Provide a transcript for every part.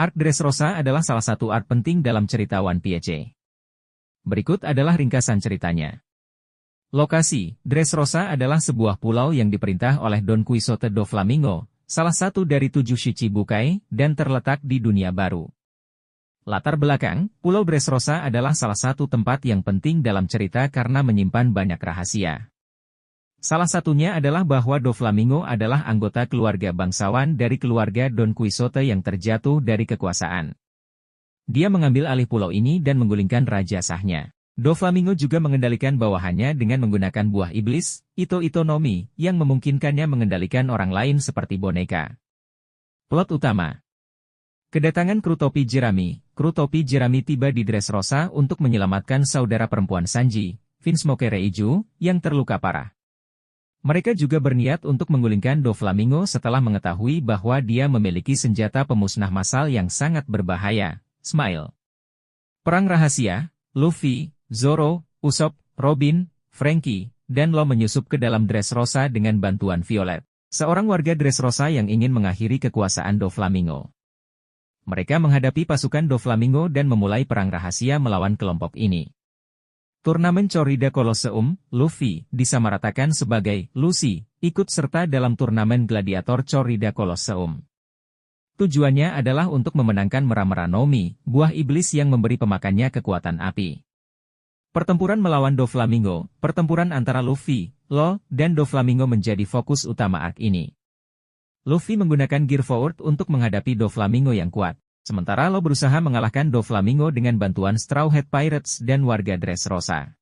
Arc Dressrosa adalah salah satu arc penting dalam cerita One Piece. Berikut adalah ringkasan ceritanya. Lokasi, Dressrosa adalah sebuah pulau yang diperintah oleh Don Quixote do Flamingo, salah satu dari 7 Shichibukai, dan terletak di dunia baru. Latar belakang, Pulau Dressrosa adalah salah satu tempat yang penting dalam cerita karena menyimpan banyak rahasia. Salah satunya adalah bahwa Doflamingo adalah anggota keluarga bangsawan dari keluarga Don Quixote yang terjatuh dari kekuasaan. Dia mengambil alih pulau ini dan menggulingkan raja sahnya. Doflamingo juga mengendalikan bawahannya dengan menggunakan buah iblis, Ito-Ito no Mi, yang memungkinkannya mengendalikan orang lain seperti boneka. Plot utama. Kedatangan kru topi Jerami. Kru topi Jerami tiba di Dressrosa untuk menyelamatkan saudara perempuan Sanji, Vinsmoke Reiju, yang terluka parah. Mereka juga berniat untuk menggulingkan Doflamingo setelah mengetahui bahwa dia memiliki senjata pemusnah massal yang sangat berbahaya, Smile. Perang rahasia, Luffy, Zoro, Usopp, Robin, Franky, dan Law menyusup ke dalam Dressrosa dengan bantuan Violet, seorang warga Dressrosa yang ingin mengakhiri kekuasaan Doflamingo. Mereka menghadapi pasukan Doflamingo dan memulai perang rahasia melawan kelompok ini. Turnamen Corrida Colosseum, Luffy, disamaratakan sebagai Lucy, ikut serta dalam turnamen gladiator Corrida Colosseum. Tujuannya adalah untuk memenangkan Mera-Mera no Mi, buah iblis yang memberi pemakannya kekuatan api. Pertempuran melawan Doflamingo, pertempuran antara Luffy, Law, dan Doflamingo menjadi fokus utama arc ini. Luffy menggunakan Gear Forward untuk menghadapi Doflamingo yang kuat. Sementara Law berusaha mengalahkan Doflamingo dengan bantuan Straw Hat Pirates dan warga Dressrosa.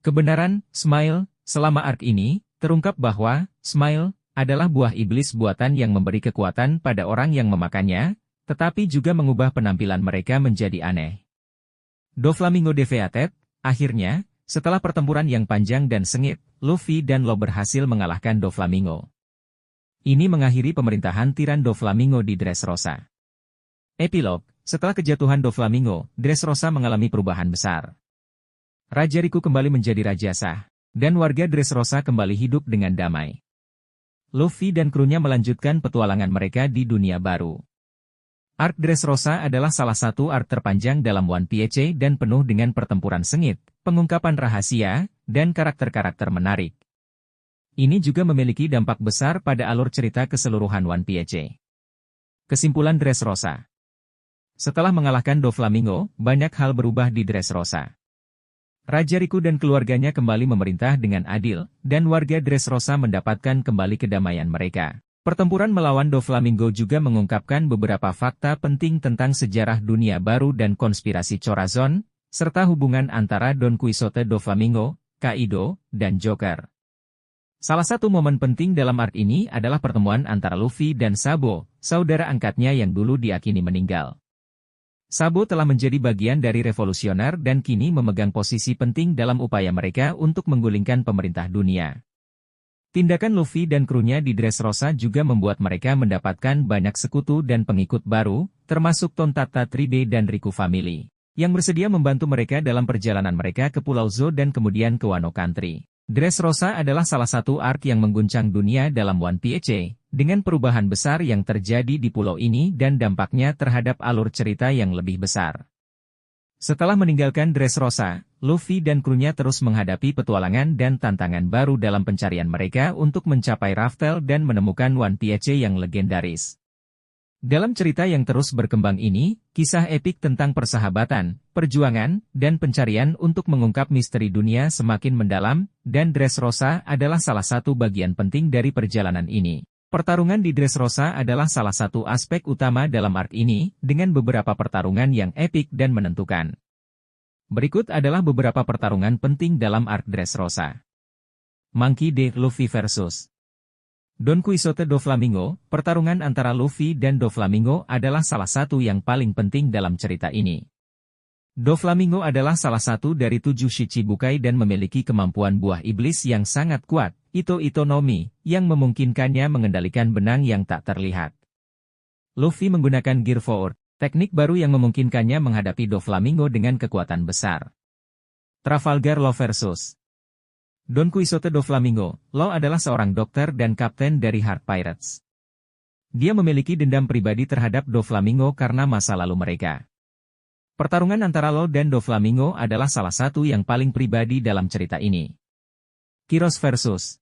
Kebenaran, Smile, selama arc ini, terungkap bahwa, Smile, adalah buah iblis buatan yang memberi kekuatan pada orang yang memakannya, tetapi juga mengubah penampilan mereka menjadi aneh. Doflamingo defeated, akhirnya, setelah pertempuran yang panjang dan sengit, Luffy dan Law berhasil mengalahkan Doflamingo. Ini mengakhiri pemerintahan tiran Doflamingo di Dressrosa. Epilog, setelah kejatuhan Doflamingo, Dressrosa mengalami perubahan besar. Raja Riku kembali menjadi raja sah, dan warga Dressrosa kembali hidup dengan damai. Luffy dan krunya melanjutkan petualangan mereka di dunia baru. Arc Dressrosa adalah salah satu arc terpanjang dalam One Piece dan penuh dengan pertempuran sengit, pengungkapan rahasia, dan karakter-karakter menarik. Ini juga memiliki dampak besar pada alur cerita keseluruhan One Piece. Kesimpulan Dressrosa. Setelah mengalahkan Doflamingo, banyak hal berubah di Dressrosa. Raja Riku dan keluarganya kembali memerintah dengan adil, dan warga Dressrosa mendapatkan kembali kedamaian mereka. Pertempuran melawan Doflamingo juga mengungkapkan beberapa fakta penting tentang sejarah dunia baru dan konspirasi Chorazon, serta hubungan antara Don Quixote Doflamingo, Kaido, dan Joker. Salah satu momen penting dalam arc ini adalah pertemuan antara Luffy dan Sabo, saudara angkatnya yang dulu diakini meninggal. Sabo telah menjadi bagian dari revolusioner dan kini memegang posisi penting dalam upaya mereka untuk menggulingkan pemerintah dunia. Tindakan Luffy dan krunya di Dressrosa juga membuat mereka mendapatkan banyak sekutu dan pengikut baru, termasuk Tontatta Tribe dan Riku Family, yang bersedia membantu mereka dalam perjalanan mereka ke Pulau Zo dan kemudian ke Wano Country. Dressrosa adalah salah satu arc yang mengguncang dunia dalam One Piece, dengan perubahan besar yang terjadi di pulau ini dan dampaknya terhadap alur cerita yang lebih besar. Setelah meninggalkan Dressrosa, Luffy dan krunya terus menghadapi petualangan dan tantangan baru dalam pencarian mereka untuk mencapai Raftel dan menemukan One Piece yang legendaris. Dalam cerita yang terus berkembang ini, kisah epik tentang persahabatan, perjuangan, dan pencarian untuk mengungkap misteri dunia semakin mendalam, dan Dressrosa adalah salah satu bagian penting dari perjalanan ini. Pertarungan di Dressrosa adalah salah satu aspek utama dalam arc ini, dengan beberapa pertarungan yang epik dan menentukan. Berikut adalah beberapa pertarungan penting dalam arc Dressrosa. Monkey D. Luffy vs. Don Quixote Doflamingo. Pertarungan antara Luffy dan Doflamingo adalah salah satu yang paling penting dalam cerita ini. Doflamingo adalah salah satu dari 7 Shichibukai dan memiliki kemampuan buah iblis yang sangat kuat, Ito-Ito no Mi, yang memungkinkannya mengendalikan benang yang tak terlihat. Luffy menggunakan Gear Forward, teknik baru yang memungkinkannya menghadapi Doflamingo dengan kekuatan besar. Trafalgar Law vs. Don Quixote Doflamingo. Law adalah seorang dokter dan kapten dari Heart Pirates. Dia memiliki dendam pribadi terhadap Doflamingo karena masa lalu mereka. Pertarungan antara Law dan Doflamingo adalah salah satu yang paling pribadi dalam cerita ini. Kiros versus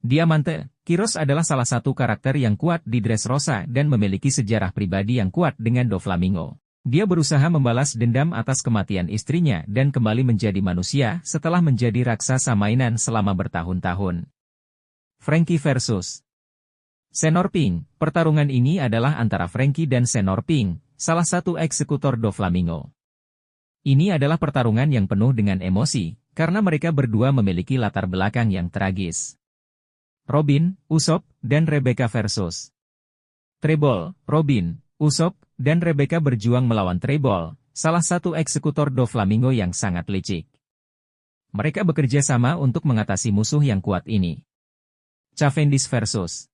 Diamante. Kiros adalah salah satu karakter yang kuat di Dressrosa dan memiliki sejarah pribadi yang kuat dengan Doflamingo. Dia berusaha membalas dendam atas kematian istrinya dan kembali menjadi manusia setelah menjadi raksasa mainan selama bertahun-tahun. Frankie versus Senor Pink. Pertarungan ini adalah antara Frankie dan Senor Pink, salah satu eksekutor Doflamingo. Ini adalah pertarungan yang penuh dengan emosi, karena mereka berdua memiliki latar belakang yang tragis. Robin, Usopp, dan Rebecca versus Treble. Robin, Usopp, dan Rebecca berjuang melawan Treble, salah satu eksekutor Doflamingo yang sangat licik. Mereka bekerja sama untuk mengatasi musuh yang kuat ini. Cavendish versus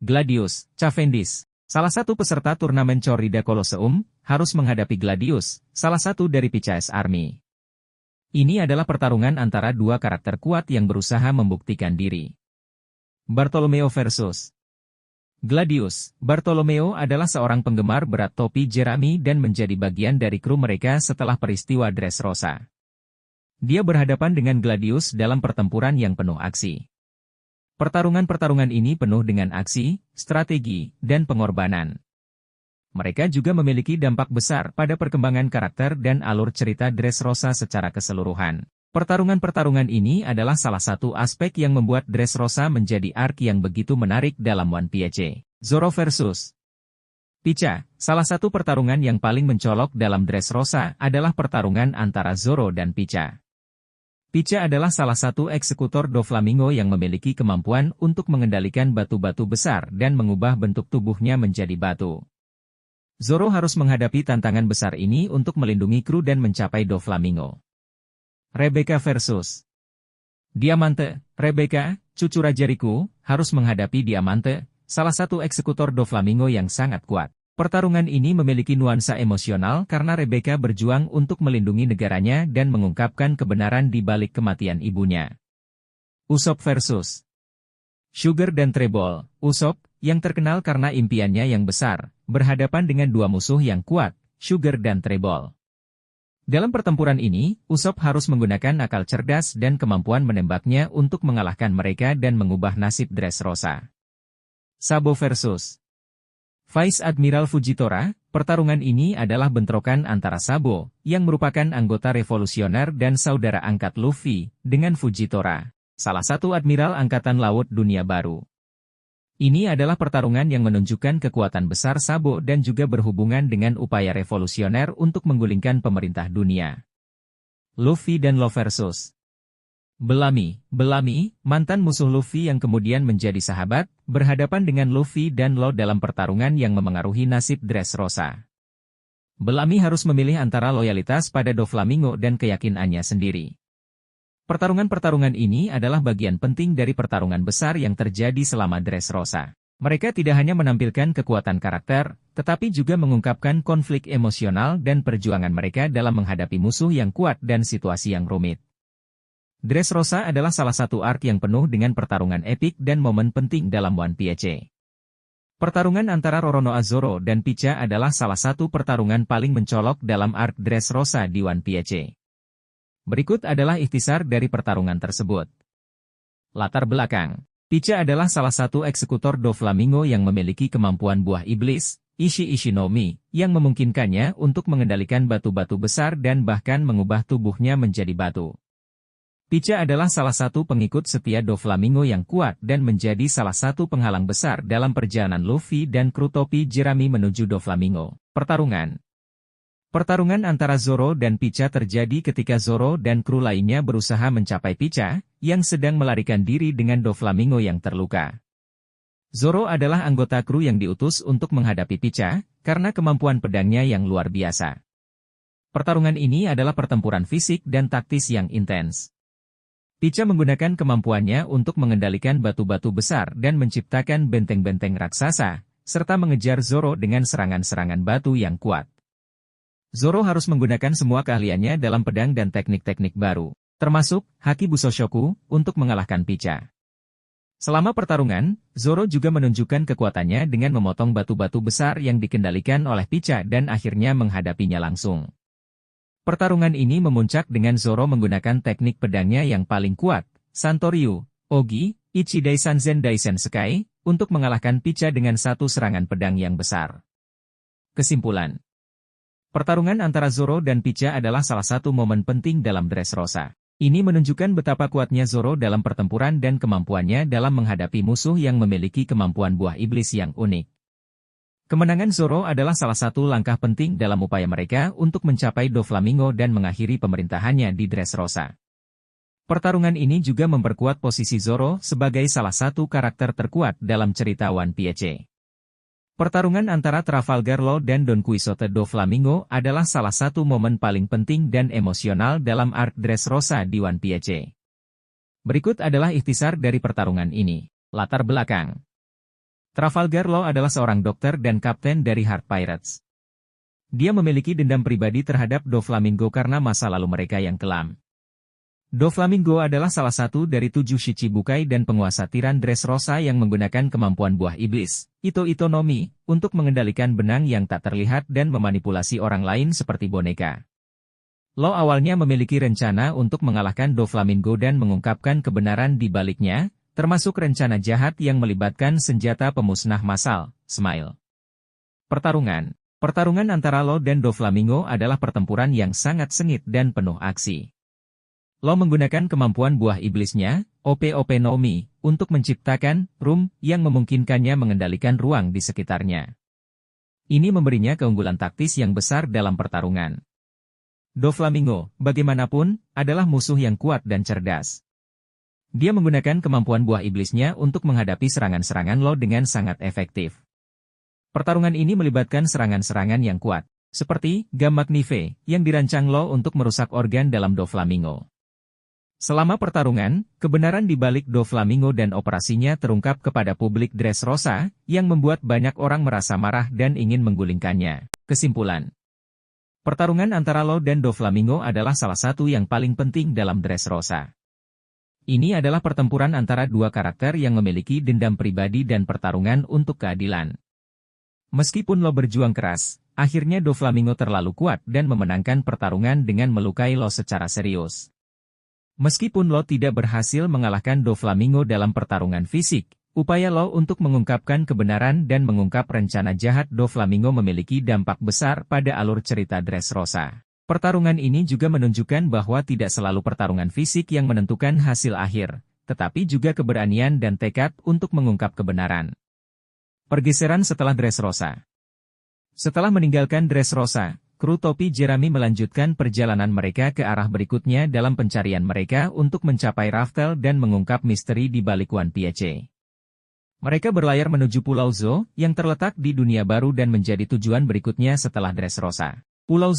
Gladius. Cavendish, salah satu peserta turnamen Corrida Colosseum, harus menghadapi Gladius, salah satu dari Pica's Army. Ini adalah pertarungan antara dua karakter kuat yang berusaha membuktikan diri. Bartolomeo versus Gladius. Bartolomeo adalah seorang penggemar berat topi Jeremy dan menjadi bagian dari kru mereka setelah peristiwa Dressrosa. Dia berhadapan dengan Gladius dalam pertempuran yang penuh aksi. Pertarungan-pertarungan ini penuh dengan aksi, strategi, dan pengorbanan. Mereka juga memiliki dampak besar pada perkembangan karakter dan alur cerita Dressrosa secara keseluruhan. Pertarungan-pertarungan ini adalah salah satu aspek yang membuat Dressrosa menjadi arc yang begitu menarik dalam One Piece. Zoro versus Pica. Salah satu pertarungan yang paling mencolok dalam Dressrosa adalah pertarungan antara Zoro dan Pica. Pica adalah salah satu eksekutor Doflamingo yang memiliki kemampuan untuk mengendalikan batu-batu besar dan mengubah bentuk tubuhnya menjadi batu. Zoro harus menghadapi tantangan besar ini untuk melindungi kru dan mencapai Doflamingo. Rebecca versus Diamante. Rebecca, cucu Raja Riku, harus menghadapi Diamante, salah satu eksekutor Doflamingo yang sangat kuat. Pertarungan ini memiliki nuansa emosional karena Rebecca berjuang untuk melindungi negaranya dan mengungkapkan kebenaran di balik kematian ibunya. Usopp versus Sugar dan Treble. Usopp, yang terkenal karena impiannya yang besar, berhadapan dengan dua musuh yang kuat, Sugar dan Treble. Dalam pertempuran ini, Usopp harus menggunakan akal cerdas dan kemampuan menembaknya untuk mengalahkan mereka dan mengubah nasib Dressrosa. Sabo versus Vice Admiral Fujitora. Pertarungan ini adalah bentrokan antara Sabo, yang merupakan anggota revolusioner dan saudara angkat Luffy, dengan Fujitora, salah satu admiral angkatan laut dunia baru. Ini adalah pertarungan yang menunjukkan kekuatan besar Sabo dan juga berhubungan dengan upaya revolusioner untuk menggulingkan pemerintah dunia. Luffy dan Law versus Bellamy. Bellamy, mantan musuh Luffy yang kemudian menjadi sahabat, berhadapan dengan Luffy dan Law dalam pertarungan yang memengaruhi nasib Dressrosa. Bellamy harus memilih antara loyalitas pada Doflamingo dan keyakinannya sendiri. Pertarungan-pertarungan ini adalah bagian penting dari pertarungan besar yang terjadi selama Dressrosa. Mereka tidak hanya menampilkan kekuatan karakter, tetapi juga mengungkapkan konflik emosional dan perjuangan mereka dalam menghadapi musuh yang kuat dan situasi yang rumit. Dressrosa adalah salah satu arc yang penuh dengan pertarungan epik dan momen penting dalam One Piece. Pertarungan antara Roronoa Zoro dan Pica adalah salah satu pertarungan paling mencolok dalam arc Dressrosa di One Piece. Berikut adalah ikhtisar dari pertarungan tersebut. Latar belakang. Pica adalah salah satu eksekutor Doflamingo yang memiliki kemampuan buah iblis, Ishi-Ishi-no-Mi, yang memungkinkannya untuk mengendalikan batu-batu besar dan bahkan mengubah tubuhnya menjadi batu. Pica adalah salah satu pengikut setia Doflamingo yang kuat dan menjadi salah satu penghalang besar dalam perjalanan Luffy dan kru topi Jeremy menuju Doflamingo. Pertarungan antara Zoro dan Pica terjadi ketika Zoro dan kru lainnya berusaha mencapai Pica, yang sedang melarikan diri dengan Doflamingo yang terluka. Zoro adalah anggota kru yang diutus untuk menghadapi Pica, karena kemampuan pedangnya yang luar biasa. Pertarungan ini adalah pertempuran fisik dan taktis yang intens. Pica menggunakan kemampuannya untuk mengendalikan batu-batu besar dan menciptakan benteng-benteng raksasa, serta mengejar Zoro dengan serangan-serangan batu yang kuat. Zoro harus menggunakan semua keahliannya dalam pedang dan teknik-teknik baru, termasuk Haki Busoshoku, untuk mengalahkan Pica. Selama pertarungan, Zoro juga menunjukkan kekuatannya dengan memotong batu-batu besar yang dikendalikan oleh Pica dan akhirnya menghadapinya langsung. Pertarungan ini memuncak dengan Zoro menggunakan teknik pedangnya yang paling kuat, Santoryu, Ogi, Ichidai Sanzen Daisen Sekai, untuk mengalahkan Pica dengan satu serangan pedang yang besar. Kesimpulan. Pertarungan antara Zoro dan Pica adalah salah satu momen penting dalam Dressrosa. Ini menunjukkan betapa kuatnya Zoro dalam pertempuran dan kemampuannya dalam menghadapi musuh yang memiliki kemampuan buah iblis yang unik. Kemenangan Zoro adalah salah satu langkah penting dalam upaya mereka untuk mencapai Doflamingo dan mengakhiri pemerintahannya di Dressrosa. Pertarungan ini juga memperkuat posisi Zoro sebagai salah satu karakter terkuat dalam cerita One Piece. Pertarungan antara Trafalgar Law dan Don Quixote Doflamingo adalah salah satu momen paling penting dan emosional dalam arc Dressrosa di One Piece. Berikut adalah ikhtisar dari pertarungan ini. Latar belakang. Trafalgar Law adalah seorang dokter dan kapten dari Heart Pirates. Dia memiliki dendam pribadi terhadap Doflamingo karena masa lalu mereka yang kelam. Doflamingo adalah salah satu dari 7 Shichibukai dan penguasa tiran Dressrosa yang menggunakan kemampuan buah iblis, Ito-Ito no Mi, untuk mengendalikan benang yang tak terlihat dan memanipulasi orang lain seperti boneka. Law awalnya memiliki rencana untuk mengalahkan Doflamingo dan mengungkapkan kebenaran di baliknya, termasuk rencana jahat yang melibatkan senjata pemusnah massal, Smile. Pertarungan. Pertarungan antara Law dan Doflamingo adalah pertempuran yang sangat sengit dan penuh aksi. Law menggunakan kemampuan buah iblisnya, Op-Op no Mi, untuk menciptakan room yang memungkinkannya mengendalikan ruang di sekitarnya. Ini memberinya keunggulan taktis yang besar dalam pertarungan. Doflamingo, bagaimanapun, adalah musuh yang kuat dan cerdas. Dia menggunakan kemampuan buah iblisnya untuk menghadapi serangan-serangan Law dengan sangat efektif. Pertarungan ini melibatkan serangan-serangan yang kuat, seperti Gam Magnife, yang dirancang Law untuk merusak organ dalam Doflamingo. Selama pertarungan, kebenaran di balik Doflamingo dan operasinya terungkap kepada publik Dressrosa, yang membuat banyak orang merasa marah dan ingin menggulingkannya. Kesimpulan. Pertarungan antara Law dan Doflamingo adalah salah satu yang paling penting dalam Dressrosa. Ini adalah pertempuran antara dua karakter yang memiliki dendam pribadi dan pertarungan untuk keadilan. Meskipun Law berjuang keras, akhirnya Doflamingo terlalu kuat dan memenangkan pertarungan dengan melukai Law secara serius. Meskipun Law tidak berhasil mengalahkan Doflamingo dalam pertarungan fisik, upaya Law untuk mengungkapkan kebenaran dan mengungkap rencana jahat Doflamingo memiliki dampak besar pada alur cerita Dressrosa. Pertarungan ini juga menunjukkan bahwa tidak selalu pertarungan fisik yang menentukan hasil akhir, tetapi juga keberanian dan tekad untuk mengungkap kebenaran. Pergeseran setelah Dressrosa. Setelah meninggalkan Dressrosa, kru topi Jerami melanjutkan perjalanan mereka ke arah berikutnya dalam pencarian mereka untuk mencapai Raftel dan mengungkap misteri di balik One Piece. Mereka berlayar menuju Pulau Zo, yang terletak di dunia baru dan menjadi tujuan berikutnya setelah Dressrosa. Pulau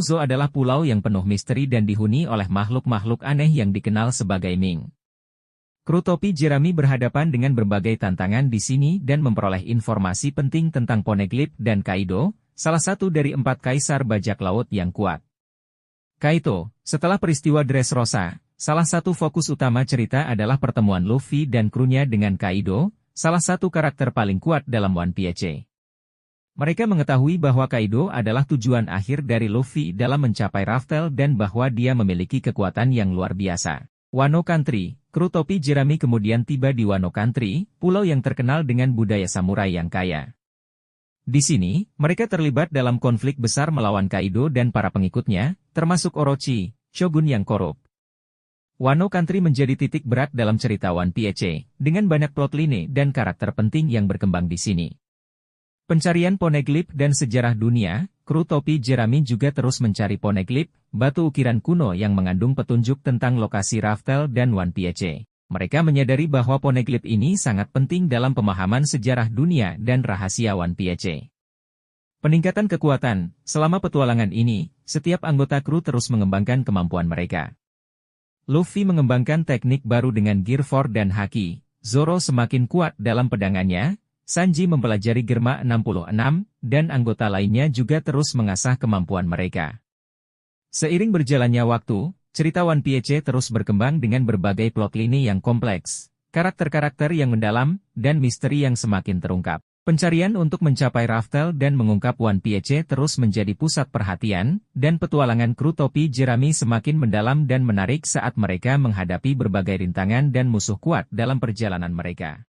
Zo adalah pulau yang penuh misteri dan dihuni oleh makhluk-makhluk aneh yang dikenal sebagai Ming. Kru topi Jerami berhadapan dengan berbagai tantangan di sini dan memperoleh informasi penting tentang Poneglyph dan Kaido, salah satu dari 4 kaisar bajak laut yang kuat. Kaito, setelah peristiwa Dressrosa, salah satu fokus utama cerita adalah pertemuan Luffy dan krunya dengan Kaido, salah satu karakter paling kuat dalam One Piece. Mereka mengetahui bahwa Kaido adalah tujuan akhir dari Luffy dalam mencapai Raftel dan bahwa dia memiliki kekuatan yang luar biasa. Wano Country, kru topi Jerami kemudian tiba di Wano Country, pulau yang terkenal dengan budaya samurai yang kaya. Di sini, mereka terlibat dalam konflik besar melawan Kaido dan para pengikutnya, termasuk Orochi, shogun yang korup. Wano Country menjadi titik berat dalam cerita One Piece, dengan banyak plotline dan karakter penting yang berkembang di sini. Pencarian Poneglyph dan sejarah dunia, kru topi Jerami juga terus mencari Poneglyph, batu ukiran kuno yang mengandung petunjuk tentang lokasi Raftel dan One Piece. Mereka menyadari bahwa Poneglyph ini sangat penting dalam pemahaman sejarah dunia dan rahasia One Piece. Peningkatan kekuatan, selama petualangan ini, setiap anggota kru terus mengembangkan kemampuan mereka. Luffy mengembangkan teknik baru dengan Gear 4 dan Haki, Zoro semakin kuat dalam pedangannya, Sanji mempelajari Germa 66, dan anggota lainnya juga terus mengasah kemampuan mereka. Seiring berjalannya waktu, cerita One Piece terus berkembang dengan berbagai plotline yang kompleks, karakter-karakter yang mendalam, dan misteri yang semakin terungkap. Pencarian untuk mencapai Raftel dan mengungkap One Piece terus menjadi pusat perhatian, dan petualangan kru topi jerami semakin mendalam dan menarik saat mereka menghadapi berbagai rintangan dan musuh kuat dalam perjalanan mereka.